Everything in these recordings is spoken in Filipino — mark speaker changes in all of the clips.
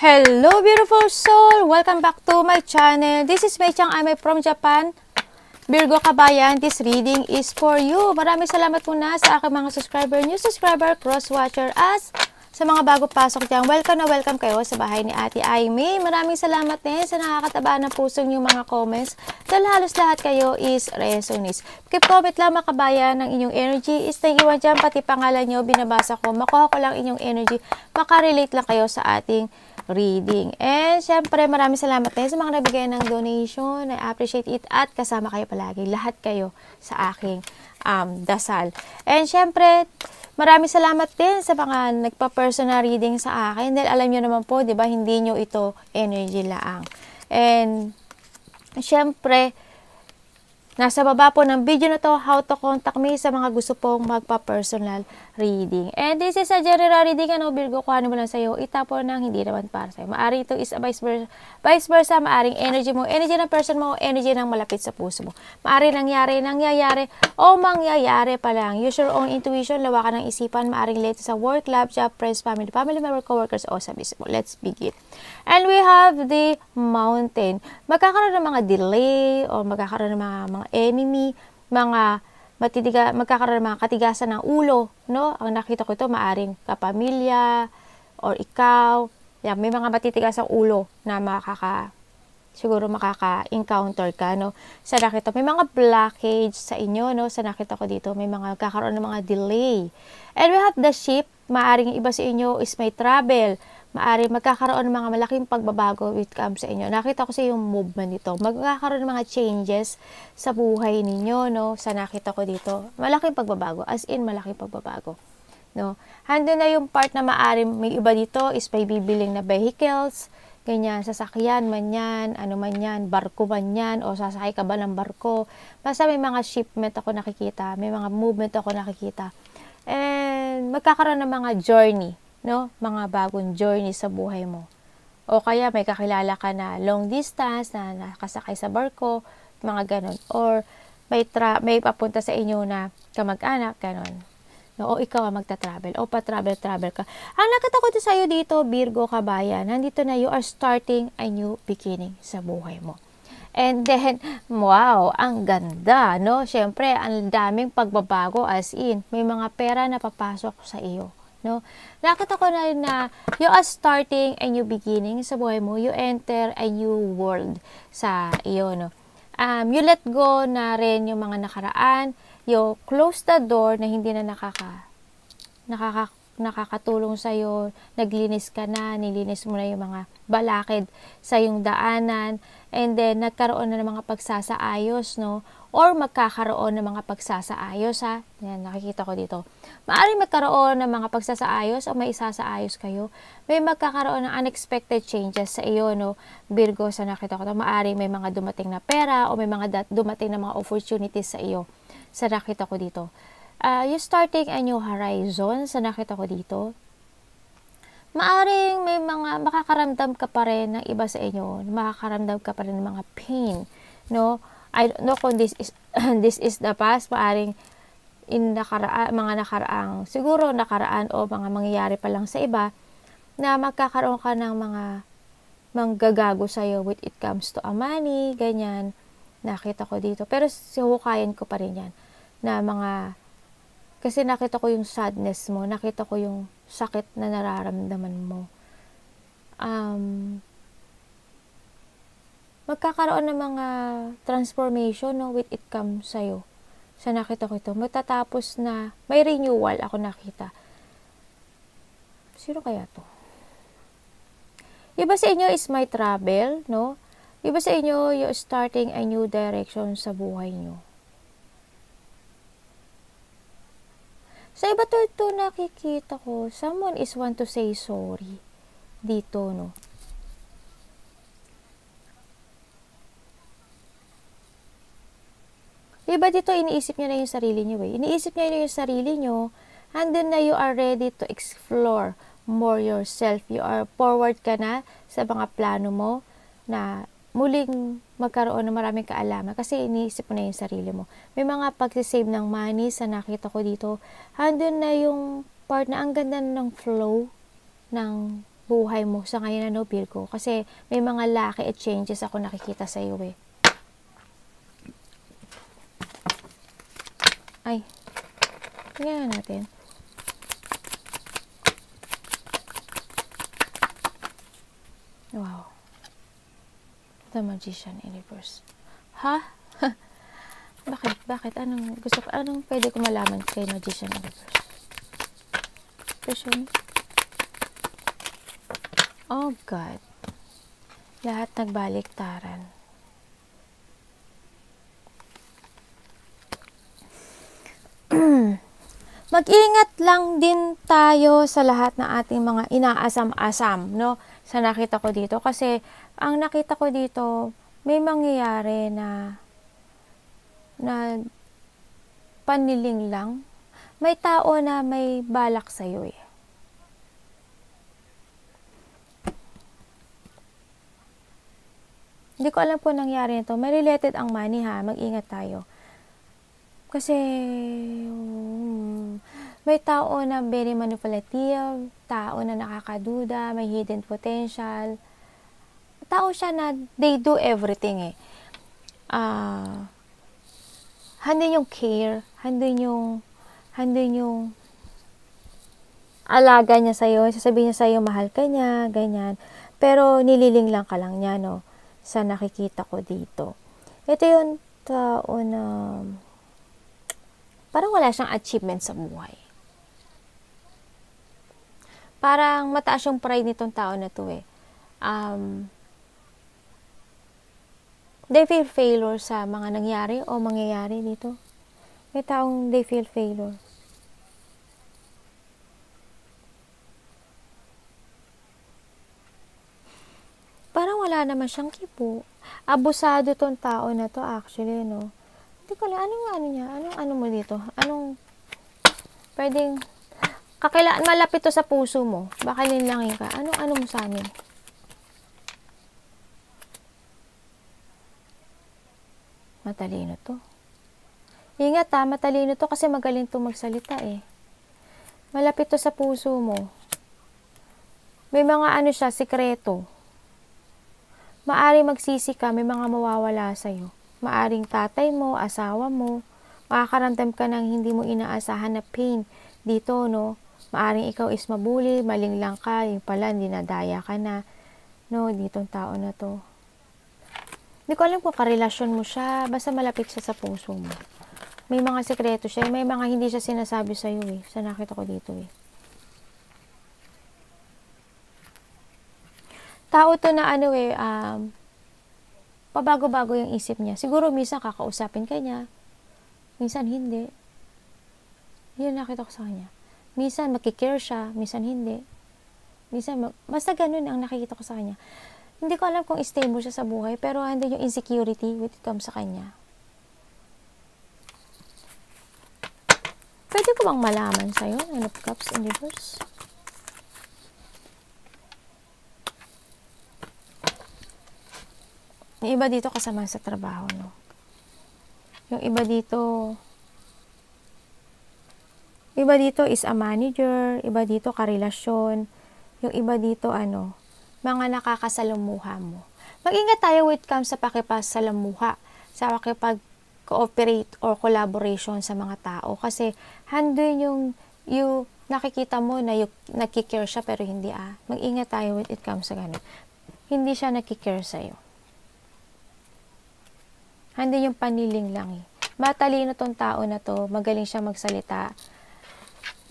Speaker 1: Hello beautiful soul! Welcome back to my channel. This is Mei Chang Ame from Japan. Virgo Kabayan, this reading is for you. Maraming salamat muna sa aking mga subscriber, new subscriber, cross-watcher, as sa mga bago pasok dyan. Welcome na welcome kayo sa bahay ni Ate Aimee. Maraming salamat din sa nakakataba ng puso yung mga comments. Dahil halos lahat kayo is resonates. Keep comment lang mga kabayan ng inyong energy. Is naiiwan dyan, pati pangalan nyo, binabasa ko. Makuha ko lang inyong energy. Makarelate lang kayo sa ating reading. And syempre, maraming salamat din sa mga nabigay ng donation. I appreciate it at kasama kayo palagi. Lahat kayo sa aking dasal. And syempre, maraming salamat din sa mga nagpa-personal reading sa akin. Dahil alam nyo naman po, di ba, hindi nyo ito energy laang. And syempre, nasa baba po ng video na to, how to contact me sa mga gusto pong magpa-personal reading. And this is a general reading, ano, Virgo, kuhanin mo lang sa'yo, itapon ng hindi naman para sa'yo. Maari ito is a vice versa, maaring energy mo, energy ng person mo, energy ng malapit sa puso mo. Maari nangyayari, o mangyayari pa lang. Use your own intuition, lawakan ng isipan, maaring related sa work, love, job, friends, family member, co-workers, o sa business mo. Let's begin. And we have the mountain. Magkakaroon ng mga delay, o magkakaroon ng mga enemy, magkakaroon ng mga katigasan ng ulo, no? Ang nakita ko ito, maaring kapamilya, or ikaw, yan, may mga matitigas ang ulo na siguro makaka-encounter ka, no? Sa nakita, may mga blockage sa inyo, no? Sa nakita ko dito, may mga kakaroon ng mga delay. And we have the ship, maaring iba sa inyo is may travel, maaari magkakaroon ng mga malaking pagbabago with comes sa inyo. Nakita ko sa yung movement nito. Magkakaroon ng mga changes sa buhay ninyo, no? Sa nakita ko dito, malaking pagbabago, as in malaking pagbabago, no? Hando na yung part na maaari may iba dito is may bibiling na vehicles, ganyan, sasakyan man yan, ano man yan, barko man yan, o sasakay ka ba ng barko. Basta may mga shipment ako nakikita, may mga movement ako nakikita. And magkakaroon ng mga journey, no? Mga bagong journey sa buhay mo. O kaya may kakilala ka na long distance na nakasakay sa barko, mga ganon. Or may papunta sa inyo na kamag-anak, ganon. No? O ikaw ang magta-travel. O pa-travel ka. Ang nakita ko sa iyo dito, Virgo Kabayan, nandito na you are starting a new beginning sa buhay mo. And then, wow, ang ganda, no? Siyempre, ang daming pagbabago as in. May mga pera na papasok sa iyo, no? Nakita ko na you are starting a new beginning sa buhay mo. You enter a new world sa iyo, no? You let go na rin yung mga nakaraan. You close the door na hindi na nakakatulong sa iyo. Naglinis ka na, nilinis mo na yung mga balakid sa yung daanan. And then, nagkaroon na ng mga pagsasaayos, no? Or magkakaroon ng mga pagsasaayos, ha? Yan, nakikita ko dito. Maaaring magkaroon ng mga pagsasaayos o may isasaayos kayo. May magkakaroon ng unexpected changes sa iyo, no? Virgo, sa nakita ko ito. Maaaring may mga dumating na pera o may mga dumating na mga opportunities sa iyo. Sa nakita ko dito. You starting a new horizon, sa nakita ko dito. Maaring may mga makakaramdam ka pa rin ng iba sa inyo, makakaramdam ka pa rin ng mga pain, no? I don't know kung this is the past, maaring mga nakaraang, siguro nakaraan o mga mangyayari pa lang sa iba, na magkakaroon ka ng mga manggagago sa'yo with it comes to a money, ganyan, nakita ko dito. Pero sihukayan ko pa rin yan, na mga, kasi nakita ko yung sadness mo, nakita ko yung sakit na nararamdaman mo. Magkakaroon ng mga transformation, no, with it comes sa'yo. Sa nakita ko ito, matatapos na, may renewal ako nakita. Sino kaya to? Iba sa inyo is my travel, no? Iba sa inyo, you're starting a new direction sa buhay nyo. Sa iba to ito nakikita ko, someone is want to say sorry dito, no? Diba dito iniisip niyo na yung sarili niyo, eh. Iniisip niyo na yung sarili niyo, and then na you are ready to explore more yourself. You are forward ka na sa mga plano mo na muling magkaroon ng maraming kaalaman kasi iniisip mo na yung sarili mo. May mga pagsisave ng money sa nakita ko dito. Handun na yung part na ang ganda ng flow ng buhay mo sa ngayon, ano, Virgo. Kasi may mga lucky at changes ako nakikita sa iyo eh. Ay, tingnan natin. Wow. The Magician in reverse. Ha? Bakit? Anong pwede ko malaman kay Magician in reverse? Question? Oh God. Lahat nagbaliktaran. Mag-ingat lang din tayo sa lahat ng ating mga inaasam-asam, no? Sa nakita ko dito. Kasi, ang nakita ko dito, may mangyayari na paniling lang. May tao na may balak sa'yo eh. Hindi ko alam kung nangyari nito. May related ang money ha. Mag-ingat tayo. Kasi, may tao na very manipulative, tao na nakakaduda, may hidden potential. Tao siya na they do everything eh. Handin yung care, handin yung alaga niya sa'yo, sasabihin niya sa'yo, mahal ka niya, ganyan. Pero nililing lang ka lang niya, no? Sa nakikita ko dito. Ito yung tao na parang wala siyang achievement sa buhay. Parang mataas yung pride nitong tao na to eh. They feel failure sa mga nangyari o mangyayari dito. May taong they feel failure. Parang wala naman siyang kipo. Abusado tong tao na to actually, no? Hindi ko alam, ano mo dito? Pwedeng, kakailangan malapit to sa puso mo. Baka linlangin ka. Ano mo sa amin? Matalino to. Ingat ha, matalino to kasi magaling to magsalita eh. Malapit to sa puso mo. May mga siya, sikreto. Maaring magsisi ka, may mga mawawala sa'yo. Maaring tatay mo, asawa mo, makakaramdam ka ng hindi mo inaasahan na pain dito, no? Maaring ikaw is mabuli, maling lang ka, yung pala, dinadaya ka na, no? Ditong tao na to. Hindi ko alam kung karelasyon mo siya, basta malapit siya sa puso mo. May mga sekreto siya, may mga hindi siya sinasabi sa'yo eh. Sa nakita ko dito eh. Tao to na pabago-bago yung isip niya. Siguro minsan kakausapin ka niya, minsan hindi. Yun nakita ko sa kanya. Minsan makikare siya, minsan hindi. Basta ganun ang nakikita ko sa kanya. Hindi ko alam kung stable siya sa buhay, pero andun yung insecurity when it comes sa kanya. Pwede ko bang malaman sa'yo? Nine of Cups in reverse? Yung iba dito kasama sa trabaho, no? Yung iba dito is a manager, iba dito karelasyon, yung iba dito mga nakakasalamuha mo. Mag-ingat tayo when it comes sa pakipasalamuha, sa pakipag-cooperate or collaboration sa mga tao. Kasi handun yung nakikita mo na yung nakikare siya pero hindi Mag-ingat tayo when it comes sa ganun. Hindi siya nakikare sa'yo. Handun yung paniling lang eh. Matalino tong tao na to, magaling siya magsalita.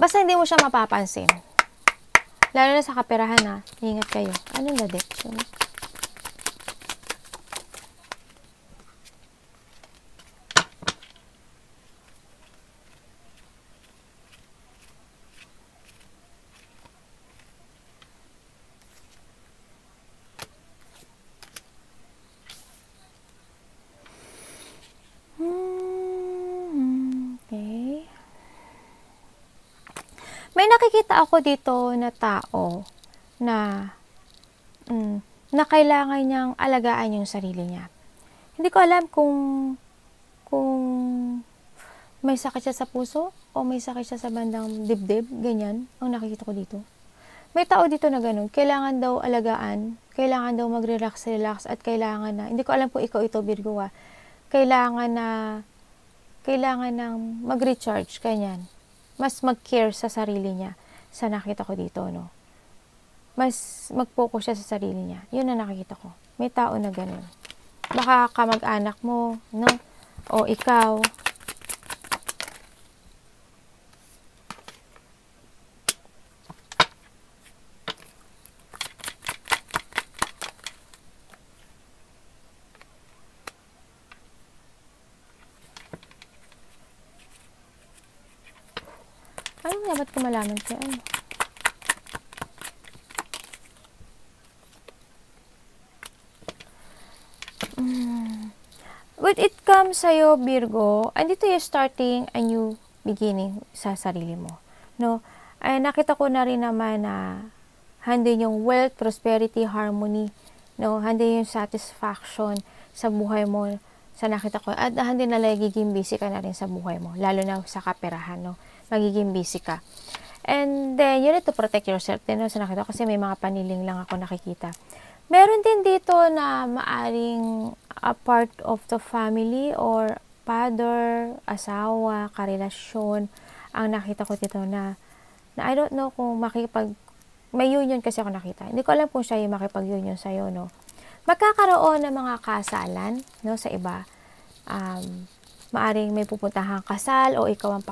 Speaker 1: Basta hindi mo siya mapapansin. Lalo na sa kaperahan na, ingat kayo. Anong addiction? Okay. May nakikita ako dito na tao na kailangan niyang alagaan yung sarili niya. Hindi ko alam kung may sakit siya sa puso o may sakit siya sa bandang dibdib, ganyan ang nakikita ko dito. May tao dito na ganun, kailangan daw alagaan, kailangan daw mag-relax at kailangan na, hindi ko alam kung ikaw ito Virgo kailangan ng mag-recharge, kanyan. Mas mag-care sa sarili niya, sa nakita ko dito, no. Mas mag-focus siya sa sarili niya. Yun na nakikita ko. May tao na ganun. Baka kamag-anak mo, no? O ikaw. Ano dapat ko malaman siya? Ano? When it comes sa'yo, Virgo, andito yung starting a new beginning sa sarili mo. No? Ay, nakita ko na rin naman na handin yung wealth, prosperity, harmony, no? Handin yung satisfaction sa buhay mo sa nakita ko. At handin na nagiging busy ka na rin sa buhay mo, lalo na sa kaperahan, no? Magiging busy ka. And then, you need to protect yourself din, no? Sa nakita ko, kasi may mga paniling lang ako nakikita. Meron din dito na maaring a part of the family or father, asawa, karelasyon, ang nakita ko dito na I don't know kung may union kasi ako nakita. Hindi ko alam kung siya yung makipag-union sa'yo, no? Magkakaroon ng mga kasalan, no, sa iba. Maaring may pupuntahang kasal o ikaw ang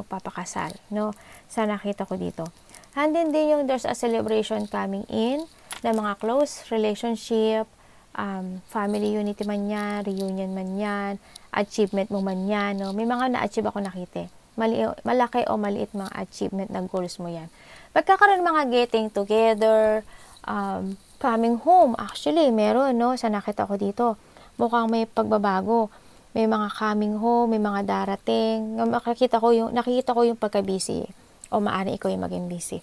Speaker 1: magpapakasal, no? Sa nakita ko dito. Handin din yung there's a celebration coming in na mga close relationship, family unity man yan, reunion man yan, achievement mo man yan, no? May mga na-achieve ako nakita. Malaki o maliit mga achievement na goals mo yan. Magkakaroon mga getting together, coming home. Actually, meron, no? Sa nakita ko dito. Mukhang may pagbabago. May mga coming home, may mga darating. Nakikita ko yung pagka-busy. O maaari ikaw yung maging busy.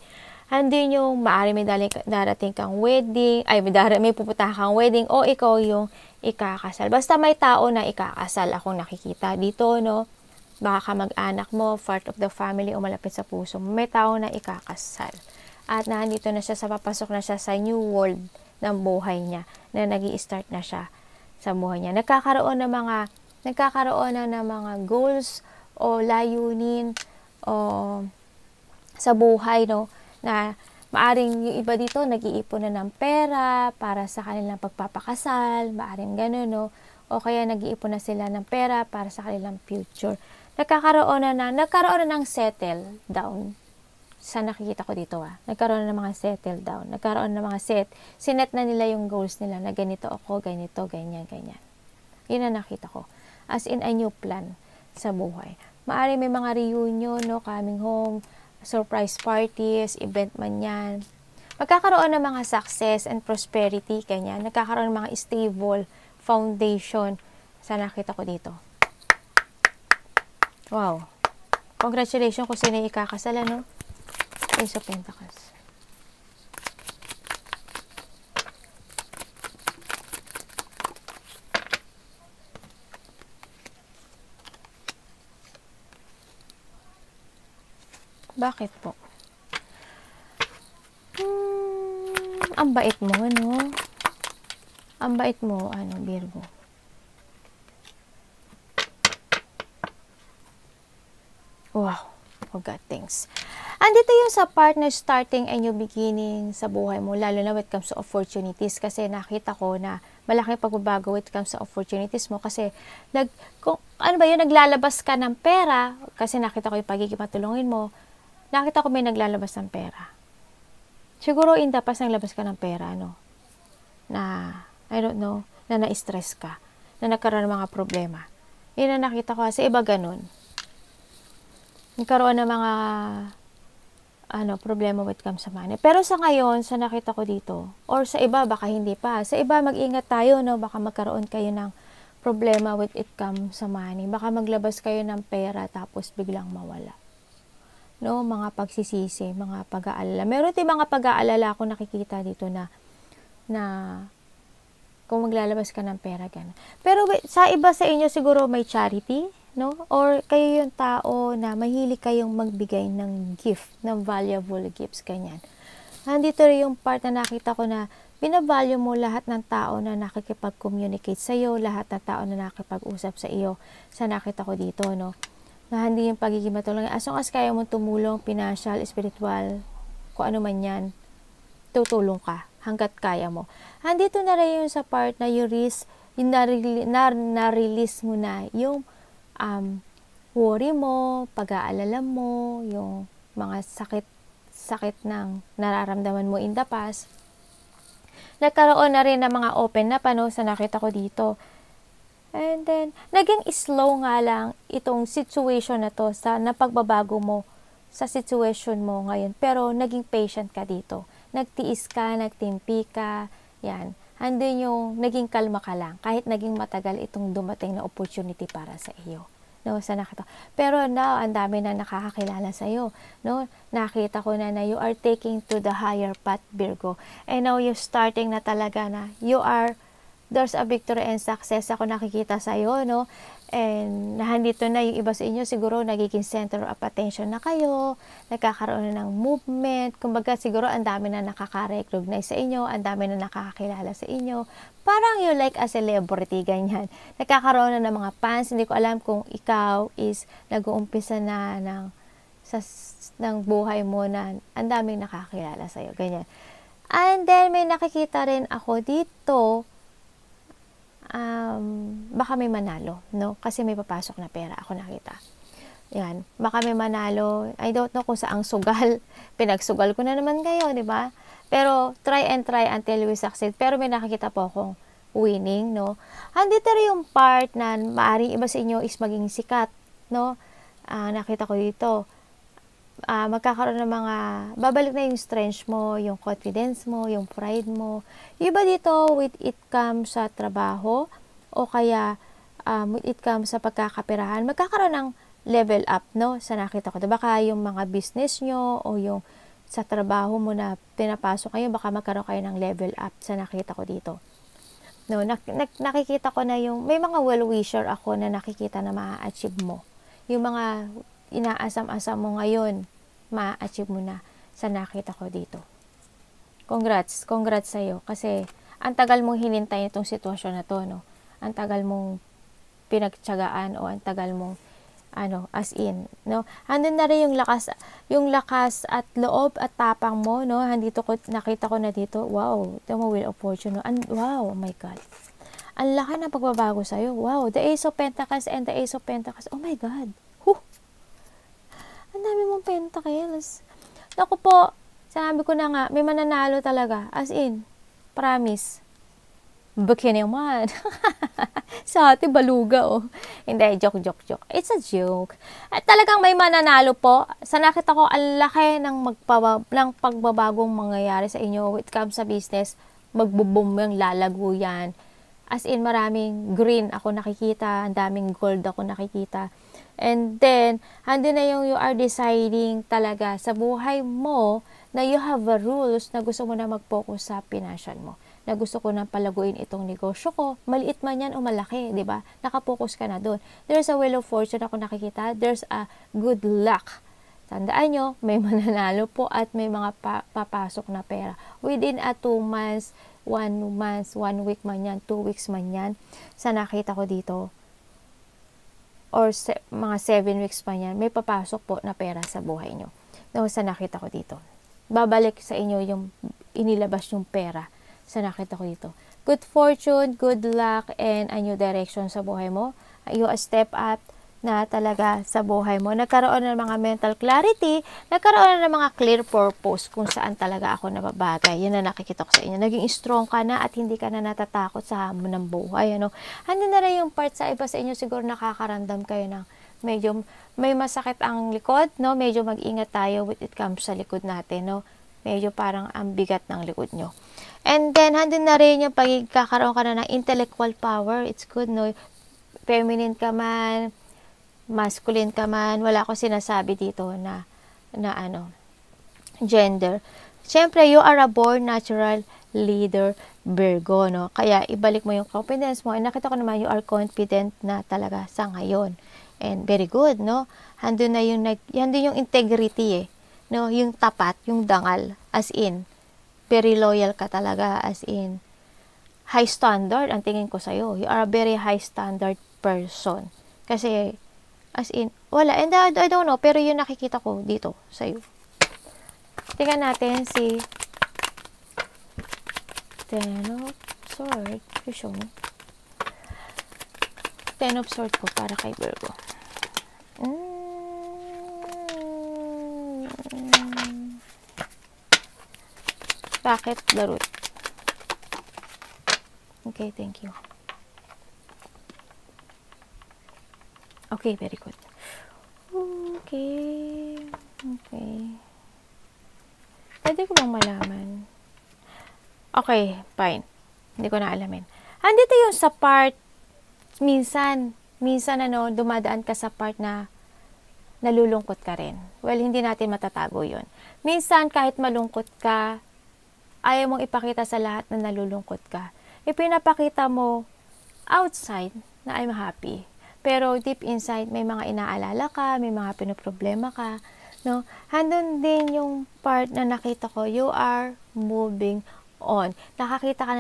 Speaker 1: Andun yung maaari may darating kang wedding, may pupuntahan kang wedding, o ikaw yung ikakasal. Basta may tao na ikakasal akong nakikita dito, no? Baka mag-anak mo, part of the family, o malapit sa puso mo, may tao na ikakasal. At nandito na siya, papasok na siya sa new world ng buhay niya, na nag-i-start na siya sa buhay niya. Nagkakaroon na ng mga goals, o layunin, o sa buhay, no? Na maaring yung iba dito nag-iipon na ng pera para sa kanilang pagpapakasal, maaring gano'n, no? O kaya nag-iipon na sila ng pera para sa kanilang future. Nagkaroon na ng settle down. Sa nakikita ko dito, nagkaroon na ng mga settle down. Nagkaroon na mga sinet na nila yung goals nila na ganito ako, ganito, ganyan, ganyan. Yun ang nakita ko. As in a new plan sa buhay. Maaring may mga reunion, no? Coming home, surprise parties, event man yan. Magkakaroon ng mga success and prosperity, ganyan. Nagkakaroon ng mga stable foundation sa nakita ko dito. Wow. Congratulations kung sino yung ikakasal, no? Ace of Pentacles. Bakit po? Ang bait mo, ano? Ang bait mo, Virgo. Wow. Oh God, thanks. Andito yung sa partner starting a new beginning sa buhay mo, lalo na when it comes to opportunities, kasi nakita ko na malaking pagbabago when it comes to opportunities mo, kasi naglalabas ka ng pera, kasi nakita ko yung pagiging matulungin mo, nakita ko may naglalabas ng pera. Siguro in the past naglabas ka ng pera, no? Na, I don't know, na na-stress ka, na nagkaroon ng mga problema. Yun ang nakita ko, kasi iba ganun. Nagkaroon ng mga problema with comes sa money. Pero sa ngayon, sa nakita ko dito, or sa iba, baka hindi pa. Sa iba, mag-ingat tayo, no? Baka magkaroon kayo ng problema with it comes sa money. Baka maglabas kayo ng pera, tapos biglang mawala. No? Mga pagsisisi, mga pag-aalala. Meron din mga pag-aalala ako nakikita dito na kung maglalabas ka ng pera, gano'n. Pero sa iba sa inyo, siguro may charity, no? Or kayo yung tao na mahilig kayong magbigay ng gift, ng valuable gifts, ganyan. Nandito rin yung part na nakita ko na binavalue mo lahat ng tao na nakikipag-communicate sa iyo, lahat ng tao na nakikipag-usap sa iyo. Sa nakita ko dito, no? Na hindi yung pagiging matulungin. As long as kaya mong tumulong, financial, spiritual, kung ano man yan, tutulong ka hanggat kaya mo. Andito na rin yung sa part na yung risk, yung na-release mo na yung worry mo, pag-aalala mo, yung mga sakit ng nararamdaman mo in the past. Nagkaroon na rin ng mga open na pano sa nakita ko dito. And then, naging slow nga lang itong situation na to sa napagbabago mo sa situation mo ngayon. Pero, naging patient ka dito. Nagtiis ka, nagtimpi ka, yan. Andun yung naging kalma ka lang. Kahit naging matagal itong dumating na opportunity para sa iyo. No, sa nakita. Pero now, ang dami na nakakakilala sa iyo. No, nakita ko na you are taking to the higher path, Virgo. And now, you're starting na talaga na there's a victory and success ako nakikita sa iyo, no? And nahandito na yung iba sa inyo, siguro nagiging center of attention na kayo, nagkakaroon na ng movement, kumbaga siguro ang dami na nakaka-recognize sa inyo, ang dami na nakakakilala sa inyo, parang you like a celebrity, ganyan. Nagkakaroon na ng mga fans, hindi ko alam kung ikaw is nag-uumpisa na ng buhay mo na ang daming nakakilala sa iyo, ganyan. And then may nakikita rin ako dito, baka may manalo, no? Kasi may papasok na pera, ako nakita. Yan, baka may manalo. I don't know kung saang sugal. Pinagsugal ko na naman kayo, di ba? Pero try and try until we succeed. Pero may nakikita po akong winning, no? Andito rin yung part na maaaring iba sa inyo is maging sikat, no? Nakita ko dito. Magkakaroon ng mga, babalik na yung strength mo, yung confidence mo, yung pride mo. Iba dito, with it comes sa trabaho, o kaya with it comes sa pagkakapirahan, magkakaroon ng level up, no? Sa nakita ko. Baka yung mga business nyo, o yung sa trabaho mo na pinapasok kayo, baka magkaroon kayo ng level up sa nakita ko dito. No, nakikita ko na yung, may mga well-wisher ako na nakikita na ma-achieve mo. Yung mga inaasam-asam mo ngayon, ma-achieve mo na sa nakita ko dito. Congrats sa'yo. Kasi, ang tagal mong hinintay itong sitwasyon na to, no? Ang tagal mong pinagtiyagaan o ang tagal mong, as in, no? Andun na rin yung lakas at loob at tapang mo, no? Nakita ko na dito, wow, ito mo Wheel of Fortune, no? Wow, oh my God. Ang laki ng pagbabago sa'yo. Wow, the Ace of Pentacles and the Ace of Pentacles. Oh my God. Ang dami mong pentacles. Naku po, sinabi ko na nga, may mananalo talaga. As in, promise. Bikini man. Sa ate, baluga, oh. Hindi, joke. It's a joke. At talagang may mananalo po. Sa nakita ko, ang laki ng pagbabagong mangyayari sa inyo. When it comes sa business, magbo-boom yung lalago yan. As in, maraming green ako nakikita. Ang daming gold ako nakikita. And then, andun na yung you are deciding talaga sa buhay mo na you have a rules na gusto mo na mag-focus sa financial mo. Na gusto ko na palaguin itong negosyo ko. Maliit man yan o malaki, di ba? Nakapokus ka na doon. There's a Wheel of Fortune ako nakikita. There's a good luck. Tandaan nyo, may mananalo po at may mga papasok na pera. Within 2 months, 1 month, 1 week man yan, 2 weeks man yan. Sa nakita ko dito, or mga 7 weeks pa yan, may papasok po na pera sa buhay nyo. No, sa nakita ko dito. Babalik sa inyo yung inilabas yung pera sa nakita ko dito. Good fortune, good luck, and a new direction sa buhay mo. You step up na talaga sa buhay mo. Nagkaroon ng mga mental clarity, nagkaroon ng mga clear purpose kung saan talaga ako nababagay. Yan na nakikita ko sa inyo. Naging strong ka na at hindi ka na natatakot sa hamon ng buhay. Ano na rin yung part sa iba sa inyo, siguro nakakaramdam kayo ng medyo may masakit ang likod, no? Medyo mag-ingat tayo with it comes sa likod natin, no? Medyo parang ang bigat ng likod nyo. And then, handun na rin yung pagkakaroon ka na ng intellectual power. It's good, no? Feminine ka man, masculine ka man, wala ko sinasabi dito na gender. Siyempre, you are a born natural leader, Virgo, no? Kaya, ibalik mo yung confidence mo. And nakita ko naman, you are confident na talaga sa ngayon. And very good, no? Handun yung integrity, no? Yung tapat, yung dangal, as in. very loyal ka talaga, as in, high standard ang tingin ko sa'yo. You are a very high standard person. Kasi, as in, wala. And I don't know, pero yun nakikita ko dito sa'yo. Tingnan natin si Ten of Swords. You show me. Ten of Swords ko para kay Virgo. Bakit the Root? Okay, thank you. Okay, very good. Okay. Pwede ko bang malaman? Okay, fine. Hindi ko na alamin. Andito yung sa part, minsan dumadaan ka sa part na nalulungkot ka rin. Well, hindi natin matatago yun. Minsan, kahit malungkot ka, ayaw mong ipakita sa lahat na nalulungkot ka. Ipinapakita mo outside na I'm happy. Pero deep inside, may mga inaalala ka, may mga pinoproblema ka. No? Handun din yung part na nakita ko, you are moving on. Nakakita ka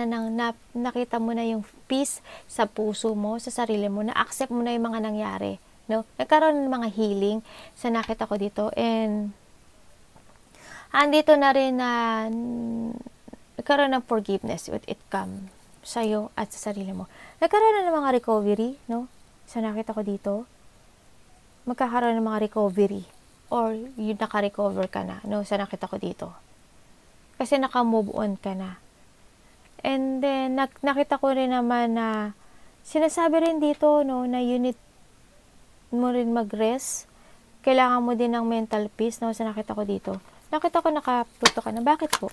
Speaker 1: nakita mo na yung peace sa puso mo, sa sarili mo, na-accept mo na yung mga nangyari. No? Nagkaroon ng mga healing sa nakita ko dito. And andito na rin na nagkaroon ng forgiveness with it come sa'yo at sa sarili mo. Nagkaroon na ng mga recovery, no? Sa nakita ko dito, magkakaroon ng mga recovery or yung naka-recover ka na, no? Sa nakita ko dito. Kasi naka-move on ka na. And then, nakita ko rin naman na sinasabi rin dito, no, na you need mo rin mag-rest. Kailangan mo din ng mental peace, no? Sa nakita ko dito. Nakita ko nakaputo ka na. Bakit po?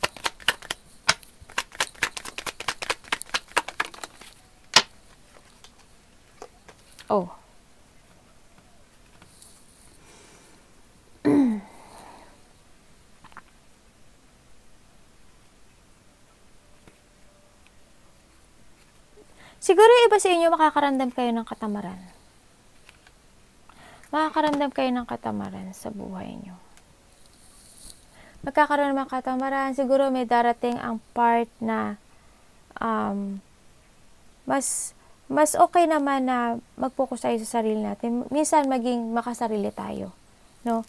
Speaker 1: Oh. Siguro iba sa inyo makakaramdam kayo ng katamaran. Makakaramdam kayo ng katamaran sa buhay nyo. Magkakaroon ng katamaran, siguro may darating ang part na mas okay naman na mag-focus tayo sa sarili natin. Minsan maging makasarili tayo, no?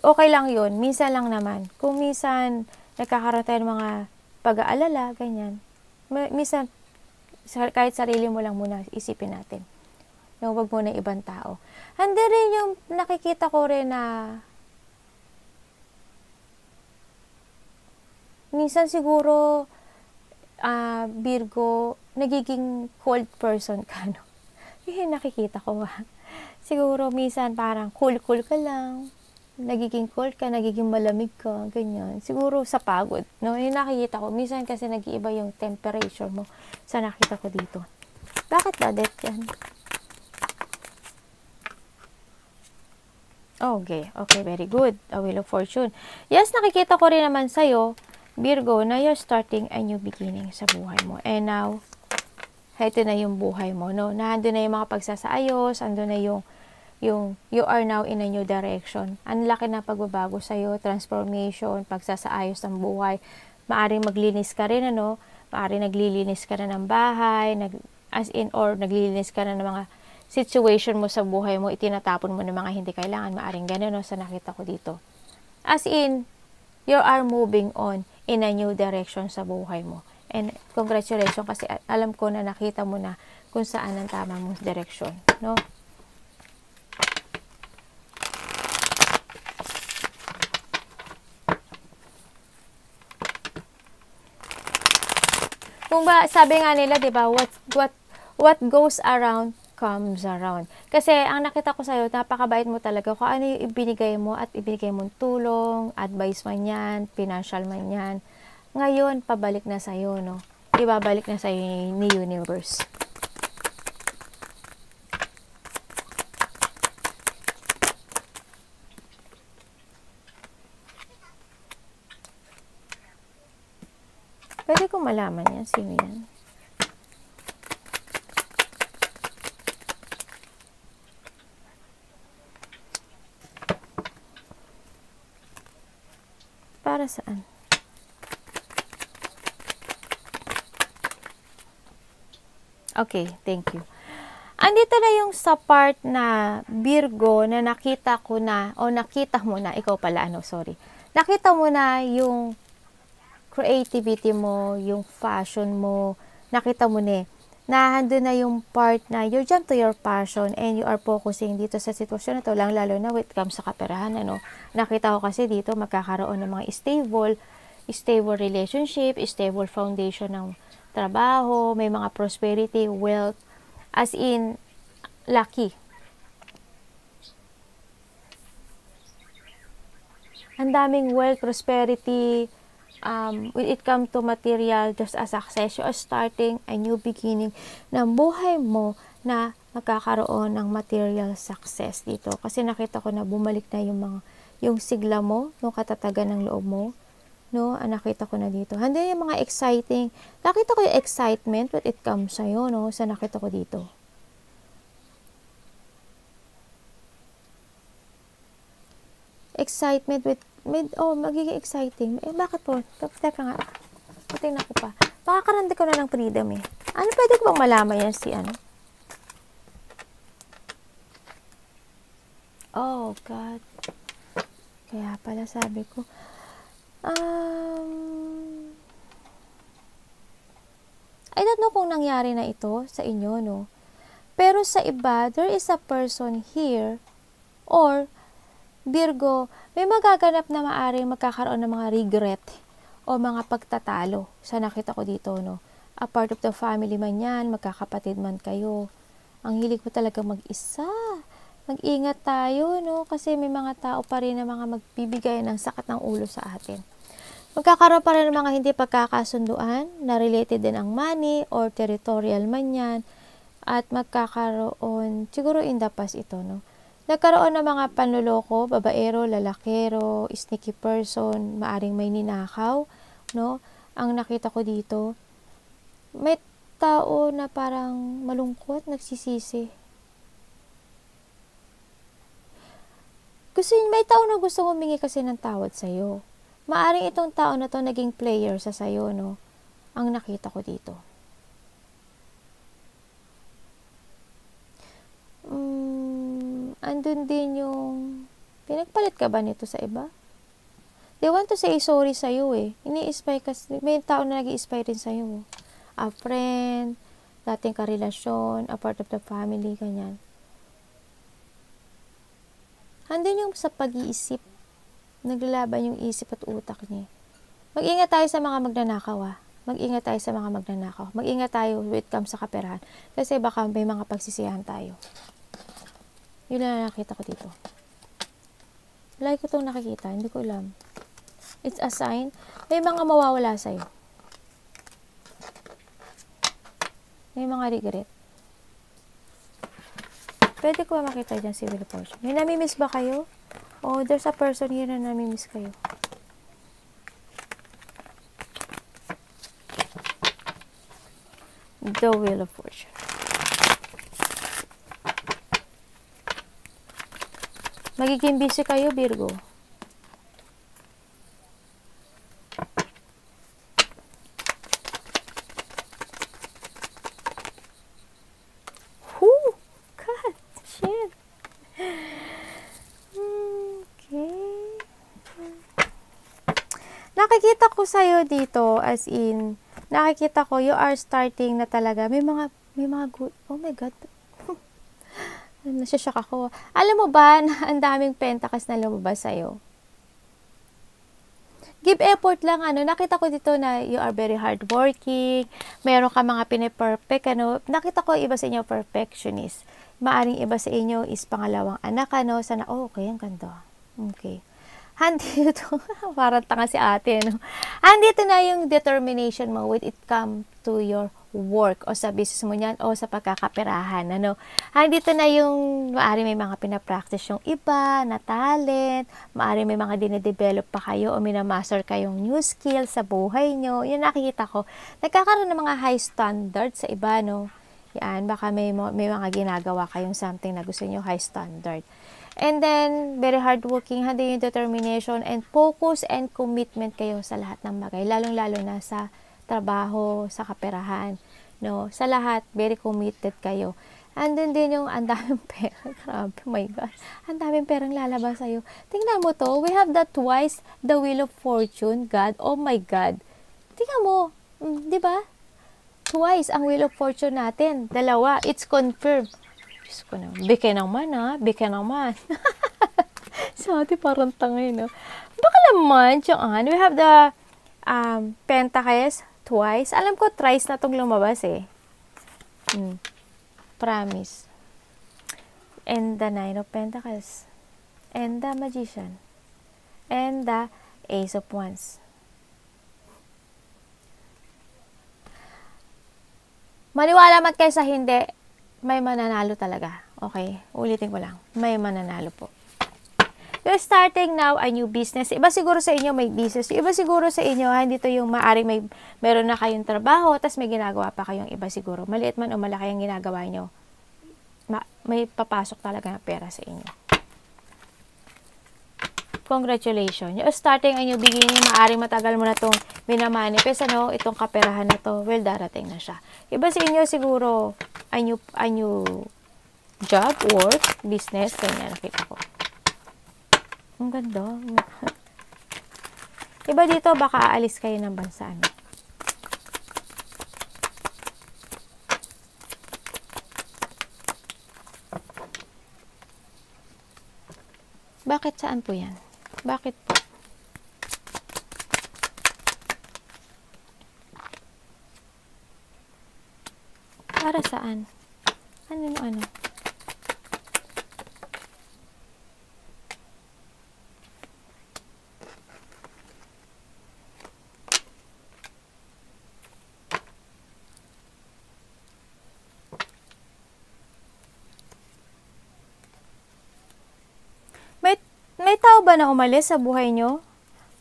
Speaker 1: Okay lang 'yun, minsan lang naman. Kung minsan nagkakaroon tayo ng mga pag-aalala, ganyan. Minsan kahit sarili mo lang muna isipin natin. No, wag mo na ibang tao. Handa rin yung nakikita ko rin na minsan siguro Virgo, nagiging cold person ka, no? Yung nakikita ko ba? Siguro, minsan parang cool ka lang. Nagiging cold ka, nagiging malamig ka, ganyan. Siguro sa pagod, no? Yung nakikita ko, minsan kasi nag-iiba yung temperature mo sa nakita ko dito. Bakit ba, Det, yan? Okay, very good. A Wheel of Fortune. Yes, nakikita ko rin naman sa'yo, Virgo, na you're starting a new beginning sa buhay mo. And now, ito na yung buhay mo, no? Nandun na yung mga pagsasaayos, andun na yung you are now in a new direction. Ang laki na pagbabago sa'yo, transformation, pagsasaayos ng buhay. Maaring maglinis ka rin, ano? Maaring naglilinis ka na ng bahay, or naglilinis ka na ng mga situation mo sa buhay mo, itinatapon mo ng mga hindi kailangan. Maaring gano'n, no? Sa nakita ko dito. As in, you are moving on in a new direction sa buhay mo. And congratulations kasi alam ko na nakita mo na kung saan ang tama mong direction, no? Kung ba sabi nga nila, 'di ba, what goes around comes around. Kasi ang nakita ko sa'yo, napakabait mo talaga. Kung ano yung ibinigay mo at ibinigay mong tulong, advice man yan, financial man yan, ngayon, pabalik na sa'yo, no? Ibabalik na sa'yo ni universe. Pwede ko malaman yan. Sino yan? Para saan? Okay, thank you. Andito na yung sa part na Virgo na nakita ko na, o nakita mo na, ikaw pala, sorry. Nakita mo na yung creativity mo, yung fashion mo, nakita mo na handun na yung part na you jump to your passion and you are focusing dito sa sitwasyon na to lang, lalo na when it comes sa kaperahan, Nakita ko kasi dito magkakaroon ng mga stable relationship, stable foundation ng trabaho, may mga prosperity, wealth, as in, lucky. Ang daming wealth, prosperity, when it comes to material, just a success, you are starting a new beginning ng buhay mo na magkakaroon ng material success dito. Kasi nakita ko na bumalik na yung sigla mo, yung katatagan ng loob mo, nakita ko na dito. Handa yung mga exciting. Nakita ko yung excitement when it comes sa'yo, sa nakita ko dito. Excitement magiging exciting. Bakit po? Teka nga. Tingnan ko pa. Makakarandi ko na ng freedom pwede ko bang malaman yan si Oh, God. Kaya pala sabi ko, I don't know kung nangyari na ito sa inyo, Pero sa iba, there is a person here, or Virgo, may magaganap na maaring magkakaroon ng mga regret o mga pagtatalo sa nakita ko dito, A part of the family man yan, magkakapatid man kayo. Ang hilig mo talaga mag-isa. Mag-ingat tayo, Kasi may mga tao pa rin na mga magbibigay ng sakit ng ulo sa atin. Magkakaroon pa rin ng mga hindi pagkakasunduan na related din ang money or territorial man yan. At magkakaroon, siguro in the past ito, Nagkaroon ng mga panloloko, babaero, lalakero, sneaky person, maaring may ninakaw, Ang nakita ko dito, may tao na parang malungkot, nagsisisi. May tao na gusto humingi kasi ng tawad sa'yo. Maaring itong tao na to naging player sa sayo, Ang nakita ko dito. Andun din yung, pinagpalit ka ba nito sa iba? They want to say sorry sa'yo Ini-spy kasi, may tao na nag-i-spy rin sa'yo. A friend, dating karelasyon, a part of the family, ganyan. Andun yung sa pag-iisip, naglalaban yung isip at utak niya. Mag-ingat tayo sa mga magnanakaw, Mag-ingat tayo sa mga magnanakaw. Mag-ingat tayo when it comes sa kaperahan. Kasi baka may mga pagsisiyahan tayo. Yun na nakita ko dito. Like ko itong nakikita. Hindi ko alam. It's a sign. May mga mawawala sa'yo. May mga regret. Pwede ko ba makita dyan si Wheel of Fortune? May namimiss ba kayo? Oh, there's a person here na namimiss kayo. The Wheel of Fortune. Magiging busy kayo, Virgo. God, shit. Okay. Nakikita ko sa'yo dito, as in, nakikita ko, you are starting na talaga. May mga good, oh my God. Nasashock ako. Alam mo ba, na ang daming pentacles na lumabas sa'yo? Give effort lang, Nakita ko dito na you are very hardworking. Meron ka mga piniperfect, Nakita ko iba sa inyo, perfectionist. Maaring iba sa inyo is pangalawang anak, Sana, okay, ang ganda. Okay. Handito, parang tanga si ate, Handito na yung determination mo when it come to your work o sa business mo niyan o sa pagkakaperahan, Handito na yung maaari may mga pinapractice yung iba na talent, maaari may mga dinedevelop pa kayo o minamaster kayong new skill sa buhay nyo. Yun nakikita ko. Nagkakaroon ng mga high standard sa iba, Yan, baka may mga ginagawa kayong something na gusto nyo high standard. And then, very hardworking, handa yung determination and focus and commitment kayo sa lahat ng bagay. Lalong-lalo na sa trabaho, sa kaperahan. no? Sa lahat, very committed kayo. Andun din yung ang daming pera. Grabe, oh my God. Ang daming perang lalabas sa'yo. Tingnan mo to. We have that twice the Wheel of Fortune. God, oh my God. Tingnan mo. Di ba? Twice ang Wheel of Fortune natin. Dalawa. It's confirmed. Diyos ko na. Bike naman ha. Bike naman. Sa atin parang tangay, no? Baka naman, we have the Pentacles twice. Alam ko, thrice na itong lumabas eh. Promise. And the Nine of Pentacles. And the Magician. And the Ace of Wands. Maniwala man kayo sa hindi, may mananalo talaga. Okay? Ulitin ko lang. May mananalo po. You're starting now a new business. Iba siguro sa inyo may business. Iba siguro sa inyo, hindi to yung maaring meron na kayong trabaho, tapos may ginagawa pa kayong iba siguro. Maliit man o malaki ang ginagawa nyo, may papasok talaga na pera sa inyo. Congratulations. You're starting a new beginning. Maaring matagal mo na itong minamanifest, itong kaperahan na to. Well, darating na siya. Iba sa inyo siguro, a new job, work, business, kanya nakita ko. Ang ganda. Iba dito, baka aalis kayo ng bansa. Bakit saan po yan? Bakit po? Para saan? Ano yung ano? May tao ba na umalis sa buhay nyo?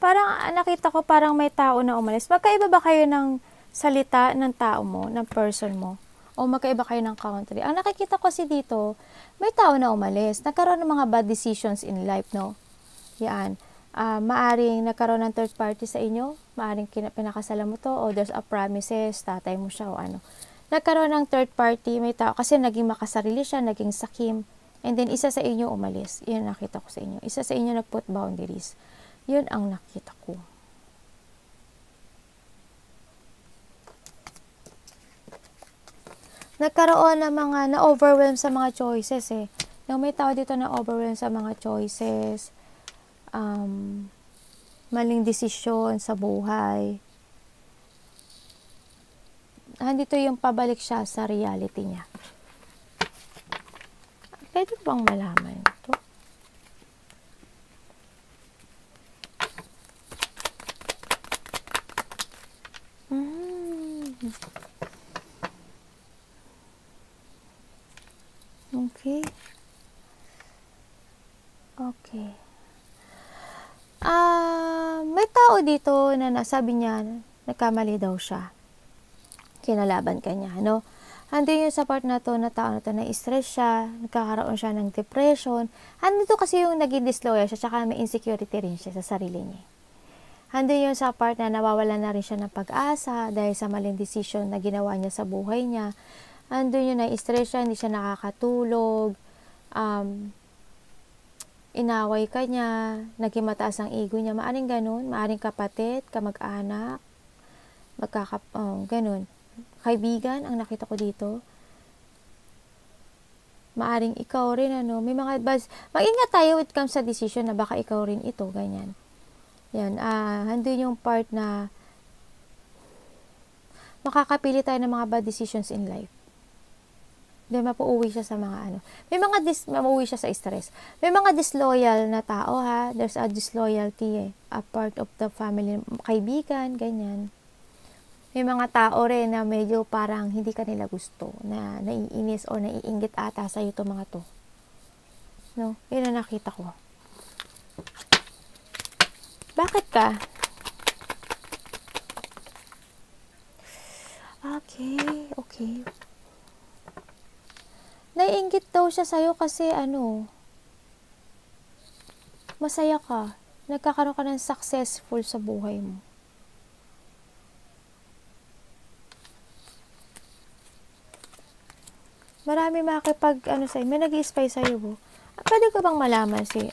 Speaker 1: Parang nakita ko parang may tao na umalis. Magkaiba ba kayo ng salita ng tao mo, ng person mo? O magkaiba kayo ng country? Ang nakikita ko kasi dito, may tao na umalis. Nagkaroon ng mga bad decisions in life, no? Yan. Maaring nagkaroon ng third party sa inyo. Maaring pinakasalan mo to. O there's a promises, tatay mo siya o ano. Nagkaroon ng third party, may tao. Kasi naging makasarili siya, naging sakim. And then, isa sa inyo umalis. Yun ang nakita ko sa inyo. Isa sa inyo nag-put boundaries. Yun ang nakita ko. Nagkaroon ng mga na-overwhelm sa mga choices eh. Yung may tao dito na-overwhelm sa mga choices. Maling desisyon sa buhay. Nandito yung pabalik siya sa reality niya. Pwede bang malaman ito? Okay. Okay. May tao dito na nasabi niya, nagkamali daw siya. Kinalaban ka niya, no? Andun yung sa part na to, na tao na to, na-stress siya, nagkakaroon siya ng depression. Andito kasi yung naging disloyal siya, tsaka may insecurity rin siya sa sarili niya. Andun yung sa part na nawawalan na rin siya ng pag-asa dahil sa maling decision na ginawa niya sa buhay niya. Andun yung na-stress siya, hindi siya nakakatulog, inaway ka niya, naging mataas ang ego niya. Maaring ganun, maaring kapatid, kamag-anak, ganun. Kaibigan, ang nakita ko dito. Maaring ikaw rin, may mga mag-ingat tayo when it comes sa decision na baka ikaw rin ito, ganyan. Yan, handun yung part na makakapili tayo ng mga bad decisions in life. Then, mapauwi siya sa mga may mga mauwi siya sa stress. May mga disloyal na tao, ha. There's a disloyalty, a part of the family, kaibigan, ganyan. May mga tao rin na medyo parang hindi ka nila gusto, na naiinis o naiinggit ata sa'yo itong mga to. No? Yun ang nakita ko. Bakit ka? Okay. Naiinggit daw siya sa'yo kasi masaya ka. Nagkakaroon ka ng successful sa buhay mo. Marami makakipag, sa'yo, may nag-i-spy sa'yo, oh. Pwede ko bang malaman si,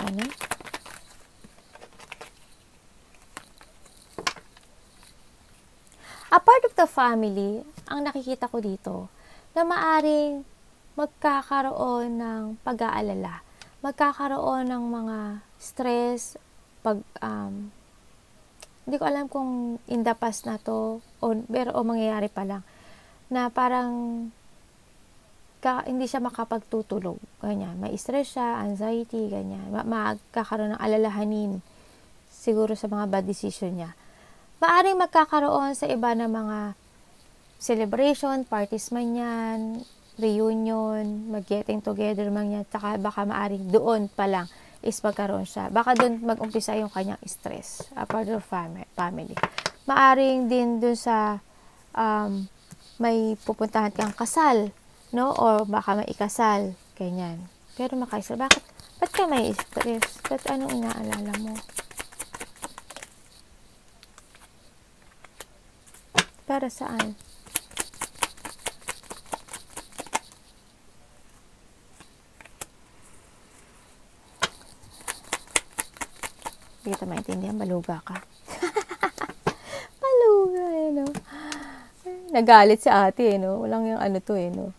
Speaker 1: A part of the family, ang nakikita ko dito, na maaring magkakaroon ng pag-aalala, magkakaroon ng mga stress, hindi ko alam kung in the past na to, o mangyayari pa lang, na parang hindi siya makapagtutulog, ganyan, may stress siya, anxiety, ganyan, magkakaroon ng alalahanin, siguro sa mga bad decision niya. Maaring magkakaroon sa iba ng mga celebration, parties man yan, reunion, mag-getting together man yan, saka baka maaring doon pa lang is magkaroon siya. Baka doon mag-umpisa yung kanyang stress, a part of family. Maaring din doon sa may pupuntahan kang kasal, no? O baka may ikasal, ganyan. Pero makaisal, ba't ka may stress? Ba't anong inaalala mo? Para saan? Hindi kita maintindihan, baluga ka. Baluga, no? Nagalit si ate, no? Walang yung no?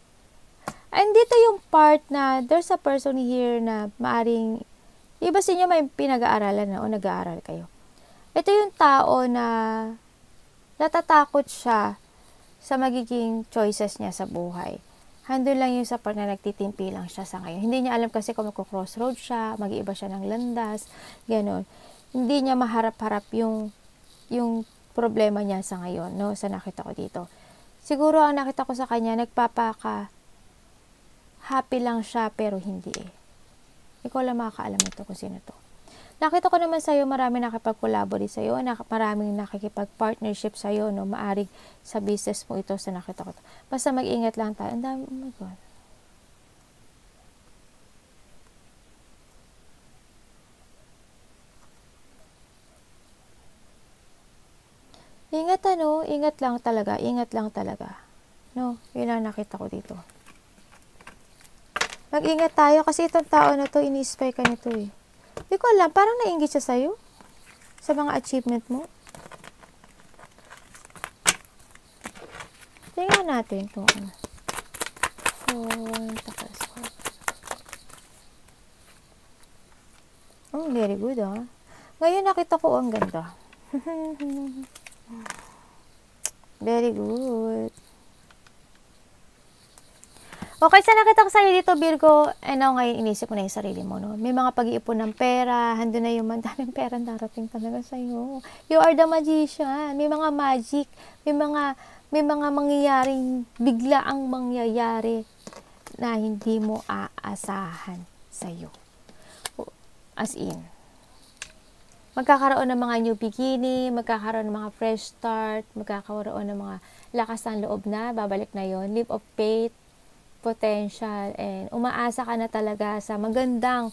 Speaker 1: And dito yung part na there's a person here na maaring, iba sa inyo may pinag-aaralan na o nag-aaral kayo. Ito yung tao na natatakot siya sa magiging choices niya sa buhay. Handol lang yung sa part na nagtitimpi lang siya sa ngayon. Hindi niya alam kasi kung magko-crossroad siya, mag-iiba siya ng landas, gano'n. Hindi niya maharap-harap yung problema niya sa ngayon, no? Sa nakita ko dito. Siguro ang nakita ko sa kanya, happy lang siya, pero hindi eh. Ikaw lang makakaalam ito kung sino to. Nakita ko naman sa'yo, maraming nakipag-collaborate sa'yo, maraming nakikipag-partnership sa'yo, no? Maaring sa business mo ito sa nakita ko. Basta mag-ingat lang tayo. Ang dami, oh my God. Ingat lang talaga. No, yun ang nakita ko dito. Mag-ingat tayo kasi itong tao na to, ini-spy ka nito eh. Hindi ko alam, parang nainggit siya sa'yo sa mga achievement mo. Tingnan natin kung ano. Very good ah. Ngayon nakita ko ang ganda. Very good. Okay, sa nakita ko sa'yo dito, Virgo, ngayon inisip mo na yung sarili mo, no? May mga pag-iipon ng pera, hando na yung daming pera darating talaga sa'yo. You are the magician. May mga magic, may mga mangyayaring, bigla ang mangyayari na hindi mo aasahan sa'yo. As in, magkakaroon ng mga new beginning, magkakaroon ng mga fresh start, magkakaroon ng mga lakas ng loob na, babalik na yon, leap of faith, potential, and umaasa ka na talaga sa magandang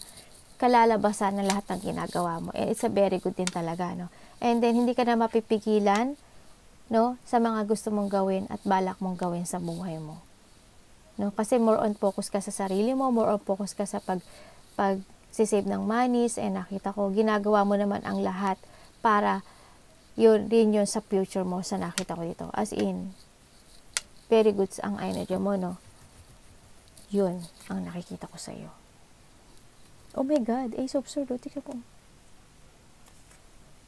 Speaker 1: kalalabasan ng lahat ng ginagawa mo. And it's a very good din talaga, no? And then, hindi ka na mapipigilan, no? Sa mga gusto mong gawin at balak mong gawin sa buhay mo. No? Kasi more on focus ka sa sarili mo, more on focus ka sa pag-save ng monies, and nakita ko, ginagawa mo naman ang lahat para yun sa future mo sa nakita ko dito. As in, very good ang energy mo, no? Yun ang nakikita ko sa'yo. Oh my God, Ace of Swords, tika po.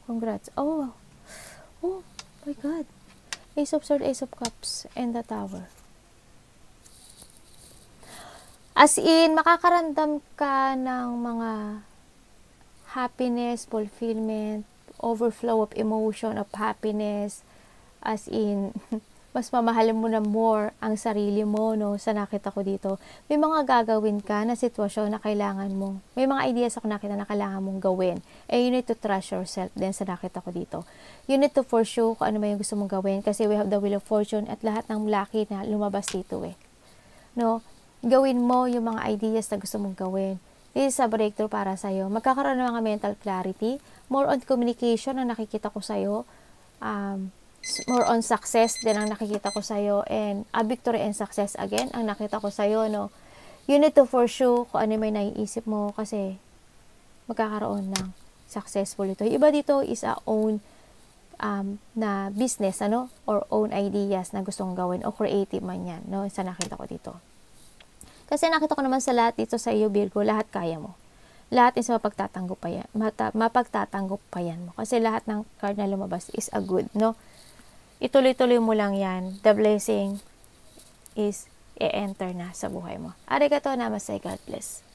Speaker 1: Congrats. Oh my God. Ace of Swords, Ace of Cups, and the Tower. As in, makakaramdam ka ng mga happiness, fulfillment, overflow of emotion, of happiness. As in, mas mamahalin mo na more ang sarili mo, no, sa nakita ko dito. May mga gagawin ka na sitwasyon na kailangan mo. May mga ideas ako nakita na kailangan mong gawin. You need to trust yourself din sa nakita ko dito. You need to pursue kung ano may gusto mong gawin kasi we have the wheel of fortune at lahat ng lucky na lumabas dito eh. No? Gawin mo yung mga ideas na gusto mong gawin. This is a breakthrough para sa'yo. Magkakaroon ng mga mental clarity. More on communication na nakikita ko sa'yo. more on success din ang nakikita ko sa'yo, and a victory and success again ang nakita ko sa'yo, no? You need to pursue kung ano may naiisip mo kasi magkakaroon ng successful ito. Iba dito is a own na business, ano? Or own ideas na gustong gawin o creative man yan, no? Sa nakita ko dito. Kasi nakita ko naman sa lahat dito sa iyo, Virgo, lahat kaya mo. Lahat is mapagtatanggupayan mo. Kasi lahat ng card na lumabas is a good, no? Ituloy-tuloy mo lang yan. The blessing is e-enter na sa buhay mo. Arigato, namaste, God bless.